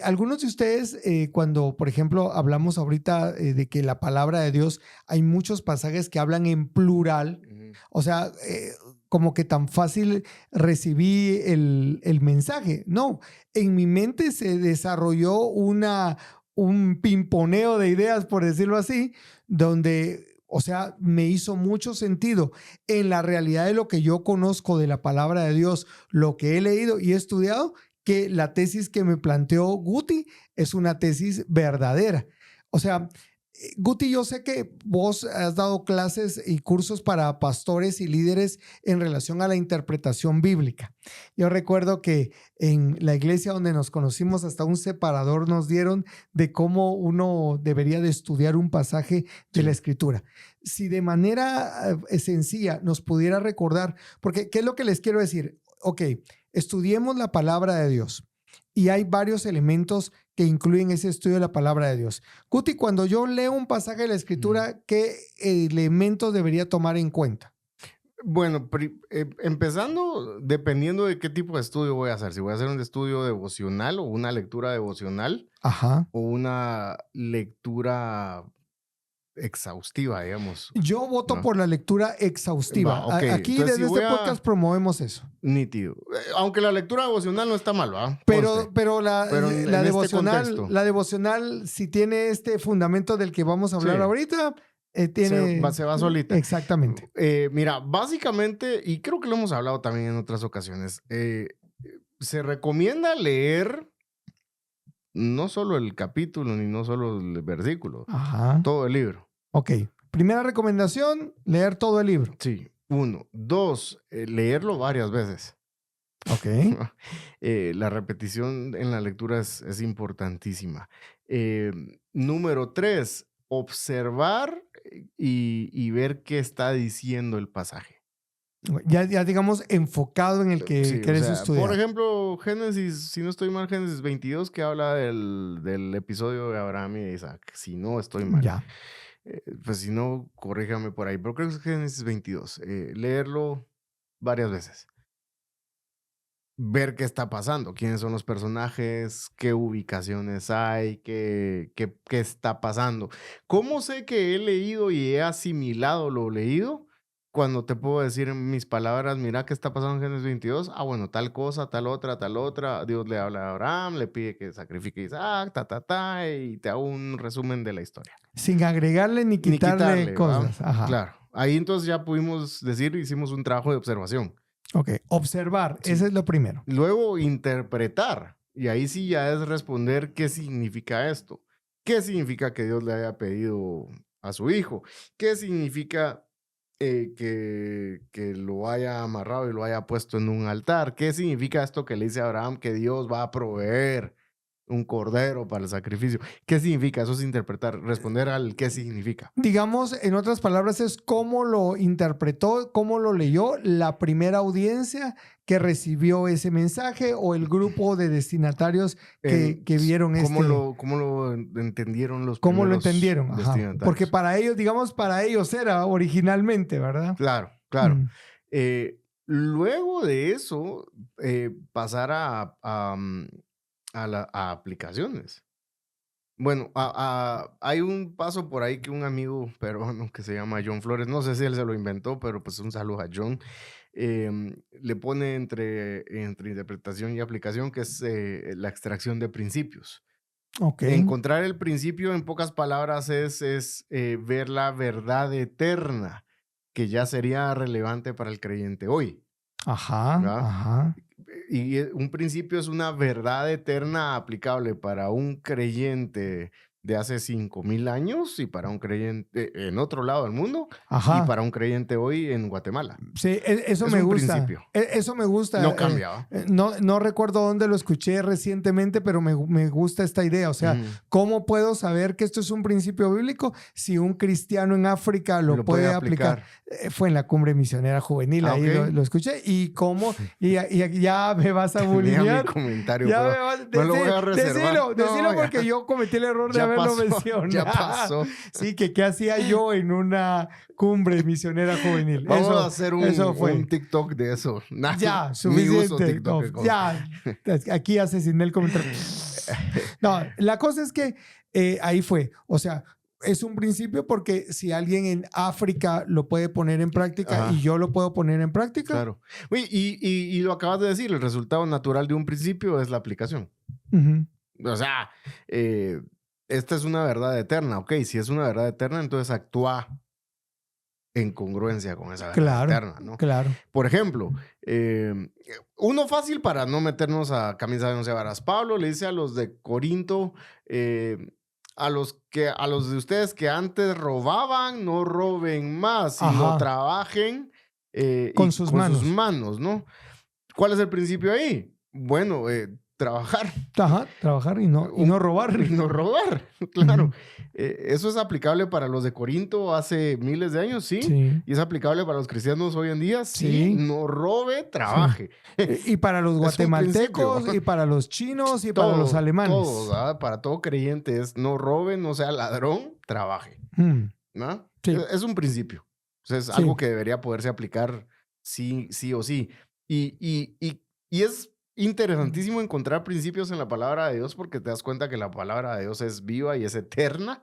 Algunos de ustedes, cuando, por ejemplo, hablamos ahorita de que la palabra de Dios, hay muchos pasajes que hablan en plural, o sea, como que tan fácil recibí el mensaje. No, en mi mente se desarrolló un pimponeo de ideas, por decirlo así, donde, o sea, me hizo mucho sentido en la realidad de lo que yo conozco de la palabra de Dios, lo que he leído y he estudiado, que la tesis que me planteó Guti es una tesis verdadera. O sea, Guti, yo sé que vos has dado clases y cursos para pastores y líderes en relación a la interpretación bíblica. Yo recuerdo que en la iglesia donde nos conocimos hasta un separador nos dieron de cómo uno debería de estudiar un pasaje de la Escritura. Si de manera sencilla nos pudiera recordar, porque ¿qué es lo que les quiero decir? Ok, estudiemos la palabra de Dios. Y hay varios elementos que incluyen ese estudio de la palabra de Dios. Guti, cuando yo leo un pasaje de la Escritura, ¿qué elementos debería tomar en cuenta? Bueno, empezando, dependiendo de qué tipo de estudio voy a hacer. Si voy a hacer un estudio devocional o una lectura devocional, Ajá. o una lectura exhaustiva, digamos. Yo voto ¿No? por la lectura exhaustiva. Va, ok. Aquí Entonces, desde este podcast promovemos eso. Nítido. Aunque la lectura devocional no está mal, ¿va? Pero la en devocional, este contexto, la devocional, si tiene este fundamento del que vamos a hablar sí, ahorita, tiene... se va solita. Exactamente. Mira, básicamente, y creo que lo hemos hablado también en otras ocasiones, se recomienda leer no solo el capítulo ni no solo el versículo, Ajá. todo el libro. Ok. Primera recomendación, leer todo el libro. Sí. 1. 2. Leerlo varias veces. Ok. La repetición en la lectura es importantísima. Número 3. Observar y ver qué está diciendo el pasaje. Ya digamos, enfocado en el que Sí, querés o sea, estudiar. por ejemplo, Génesis, si no estoy mal, Génesis 22, que habla del episodio de Abraham y de Isaac. Si no estoy mal. Ya. Pues si no, corríjame por ahí. Pero creo que es Génesis 22. Leerlo varias veces. Ver qué está pasando, quiénes son los personajes, qué ubicaciones hay, qué está pasando. ¿Cómo sé que he leído y he asimilado lo leído? Cuando te puedo decir en mis palabras, mira qué está pasando en Génesis 22. Ah, bueno, tal cosa, tal otra. Dios le habla a Abraham, le pide que sacrifique a Isaac, y te hago un resumen de la historia. Sin agregarle ni quitarle cosas. Ajá. Claro. Ahí entonces ya pudimos decir, hicimos un trabajo de observación. Ok, observar, sí. Ese es lo primero. Luego interpretar, y ahí sí ya es responder qué significa esto. ¿Qué significa que Dios le haya pedido a su hijo? ¿Qué significa que lo haya amarrado y lo haya puesto en un altar? ¿Qué significa esto que le dice a Abraham que Dios va a proveer un cordero para el sacrificio? ¿Qué significa? Eso es interpretar, responder al qué significa. Digamos, en otras palabras, es cómo lo interpretó, cómo lo leyó la primera audiencia que recibió ese mensaje o el grupo de destinatarios que vieron ¿Cómo lo entendieron los ¿Cómo lo primeros entendieron? Ajá. destinatarios? Porque para ellos, digamos, para ellos era originalmente, ¿verdad? Claro. Luego de eso, pasar a aplicaciones. Bueno, hay un paso por ahí que un amigo peruano que se llama John Flores, no sé si él se lo inventó, pero pues un saludo a John, le pone entre interpretación y aplicación, que es la extracción de principios. Okay. Encontrar el principio, en pocas palabras, es ver la verdad eterna, que ya sería relevante para el creyente hoy. Ajá, ¿verdad? ajá. Y un principio es una verdad eterna aplicable para un creyente de hace 5,000 años y para un creyente en otro lado del mundo. Ajá. Y para un creyente hoy en Guatemala. Sí, eso me gusta. Principio. Eso me gusta. No cambia. No recuerdo dónde lo escuché recientemente, pero me gusta esta idea. O sea, ¿cómo puedo saber que esto es un principio bíblico si un cristiano en África lo puede aplicar? Fue en la Cumbre Misionera Juvenil, ahí lo escuché. ¿Y cómo? Y ya me vas a bulinear. Mi comentario. Ya me vas, no lo voy a reservar. Decilo porque yo cometí el error de haberlo mencionado. Ya pasó. Sí, que qué hacía yo en una cumbre misionera juvenil. Vamos a hacer un TikTok de eso. Ya, suficiente. Ya, aquí asesiné el comentario. No, la cosa es que ahí fue. O sea, es un principio porque si alguien en África lo puede poner en práctica y yo lo puedo poner en práctica. Claro. Uy, y lo acabas de decir, el resultado natural de un principio es la aplicación. O sea, esta es una verdad eterna. Ok, si es una verdad eterna, entonces actúa en congruencia con esa verdad eterna, ¿no? Claro. Por ejemplo, uno fácil para no meternos a camisa de once varas. Pablo le dice a los de Corinto, a los de ustedes que antes robaban, no roben más, sino Ajá. trabajen Con y sus con sus manos. manos, ¿no? ¿Cuál es el principio ahí? Bueno, trabajar. Ajá, trabajar y no robar. Y no robar, claro. Ujú. Eso es aplicable para los de Corinto hace miles de años, sí. Sí, Y es aplicable para los cristianos hoy en día, sí. sí, No robe, sí. trabaje. Y para los Es un principio. guatemaltecos, y para los chinos, y para los Todo, alemanes. ¿verdad? Para todo creyente es no robe, no sea ladrón, trabaje, Mm, ¿no? sí, Es un principio. O sea, es sí. algo que debería poderse aplicar sí, sí o sí. Y es interesantísimo encontrar principios en la palabra de Dios porque te das cuenta que la palabra de Dios es viva y es eterna.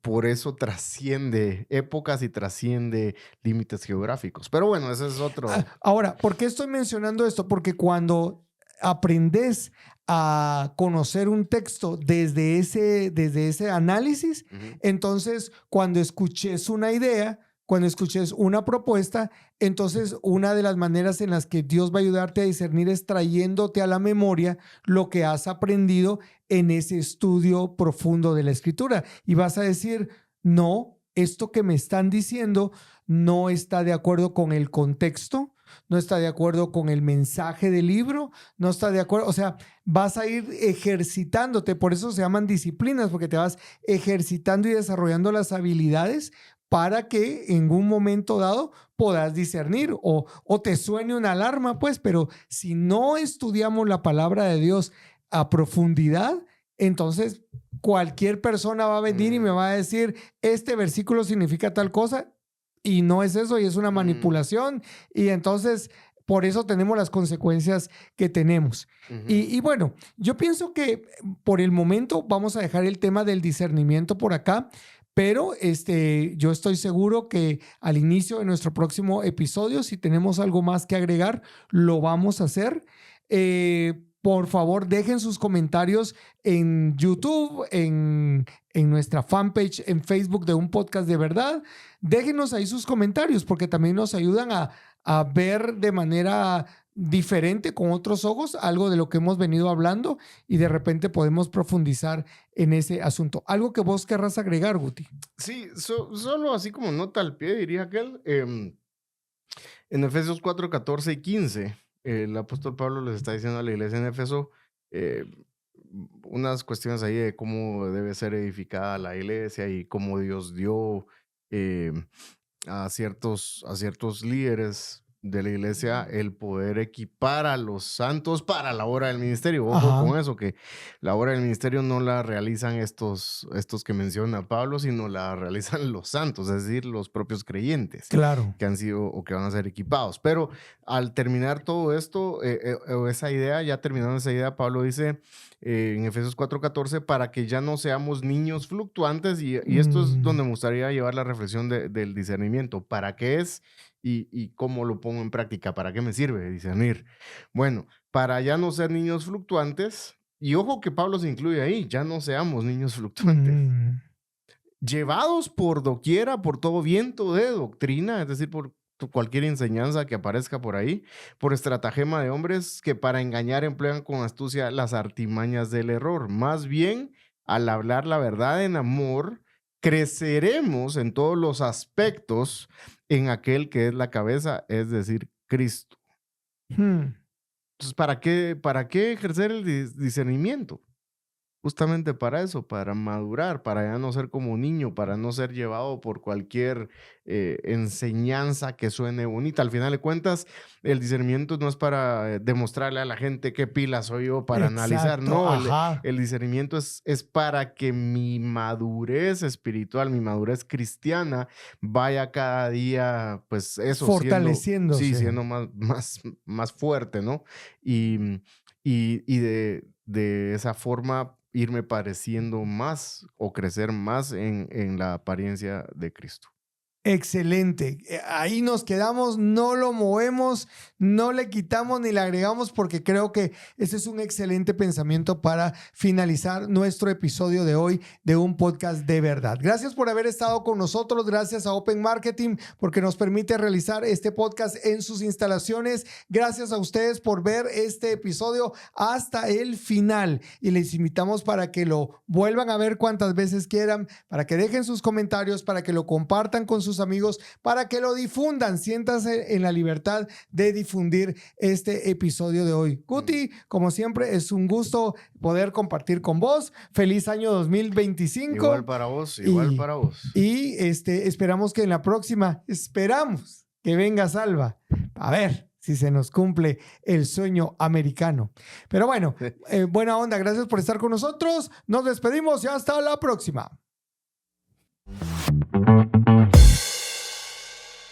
Por eso trasciende épocas y trasciende límites geográficos. Pero bueno, ese es otro. Ahora, ¿por qué estoy mencionando esto? Porque cuando aprendes a conocer un texto desde ese análisis, Ujú. entonces cuando escuches una idea, cuando escuches una propuesta, entonces una de las maneras en las que Dios va a ayudarte a discernir es trayéndote a la memoria lo que has aprendido en ese estudio profundo de la escritura. Y vas a decir, no, esto que me están diciendo no está de acuerdo con el contexto, no está de acuerdo con el mensaje del libro, no está de acuerdo, o sea, vas a ir ejercitándote, por eso se llaman disciplinas, porque te vas ejercitando y desarrollando las habilidades para que en un momento dado puedas discernir o te suene una alarma, pues, pero si no estudiamos la palabra de Dios a profundidad, entonces cualquier persona va a venir y me Mm, va a decir, este versículo significa tal cosa, y no es eso, y es una mm, manipulación, y entonces por eso tenemos las consecuencias que tenemos. ujú. Y bueno, yo pienso que por el momento vamos a dejar el tema del discernimiento por acá, pero yo estoy seguro que al inicio de nuestro próximo episodio, si tenemos algo más que agregar, lo vamos a hacer. Por favor, dejen sus comentarios en YouTube, en nuestra fanpage en Facebook de Un Podcast de Verdad. Déjenos ahí sus comentarios porque también nos ayudan a ver de manera diferente, con otros ojos, algo de lo que hemos venido hablando y de repente podemos profundizar en ese asunto. Algo que vos querrás agregar, Guti. Sí, solo así como nota al pie, diría aquel. En Efesios 4, 14 y 15, el apóstol Pablo les está diciendo a la iglesia en Éfeso eh, unas cuestiones ahí de cómo debe ser edificada la iglesia y cómo Dios dio eh, a ciertos líderes de la iglesia el poder equipar a los santos para la obra del ministerio. Ojo Ajá, con eso, que la obra del ministerio no la realizan estos que menciona Pablo, sino la realizan los santos, es decir, los propios creyentes claro. que han sido o que van a ser equipados. Pero al terminar todo esto, o esa idea, ya terminando esa idea, Pablo dice en Efesios 4:14, para que ya no seamos niños fluctuantes, y esto es Mm, donde me gustaría llevar la reflexión del discernimiento. ¿Para qué es y cómo lo pongo en práctica? ¿Para qué me sirve discernir? Bueno, para ya no ser niños fluctuantes, y ojo que Pablo se incluye ahí, ya no seamos niños fluctuantes, mm, llevados por doquiera, por todo viento de doctrina, es decir, por cualquier enseñanza que aparezca por ahí, por estratagema de hombres que para engañar emplean con astucia las artimañas del error. Más bien, al hablar la verdad en amor, creceremos en todos los aspectos en aquel que es la cabeza, es decir, Cristo. mm. Entonces, para qué ejercer el discernimiento? Justamente para eso, para madurar, para ya no ser como un niño, para no ser llevado por cualquier enseñanza que suene bonita. Al final de cuentas, el discernimiento no es para demostrarle a la gente qué pila soy yo para analizar. Exacto, No, ajá. el discernimiento es para que mi madurez espiritual, mi madurez cristiana, vaya cada día, pues eso, siendo, sí, Fortaleciéndose. siendo más fuerte, ¿no? Y de esa forma irme pareciendo más o crecer más en la apariencia de Cristo. Excelente. Ahí nos quedamos, no lo movemos, no le quitamos ni le agregamos porque creo que ese es un excelente pensamiento para finalizar nuestro episodio de hoy de un podcast de verdad. Gracias por haber estado con nosotros, gracias a Open Marketing porque nos permite realizar este podcast en sus instalaciones. Gracias a ustedes por ver este episodio hasta el final y les invitamos para que lo vuelvan a ver cuantas veces quieran, para que dejen sus comentarios, para que lo compartan con sus amigos, para que lo difundan. Siéntanse en la libertad de difundir este episodio de hoy. Guti, como siempre, es un gusto poder compartir con vos. Feliz año 2025. Igual para vos, igual para vos. Y esperamos que en la próxima, esperamos que venga Salva. A ver si se nos cumple el sueño americano. Pero bueno, buena onda. Gracias por estar con nosotros. Nos despedimos y hasta la próxima.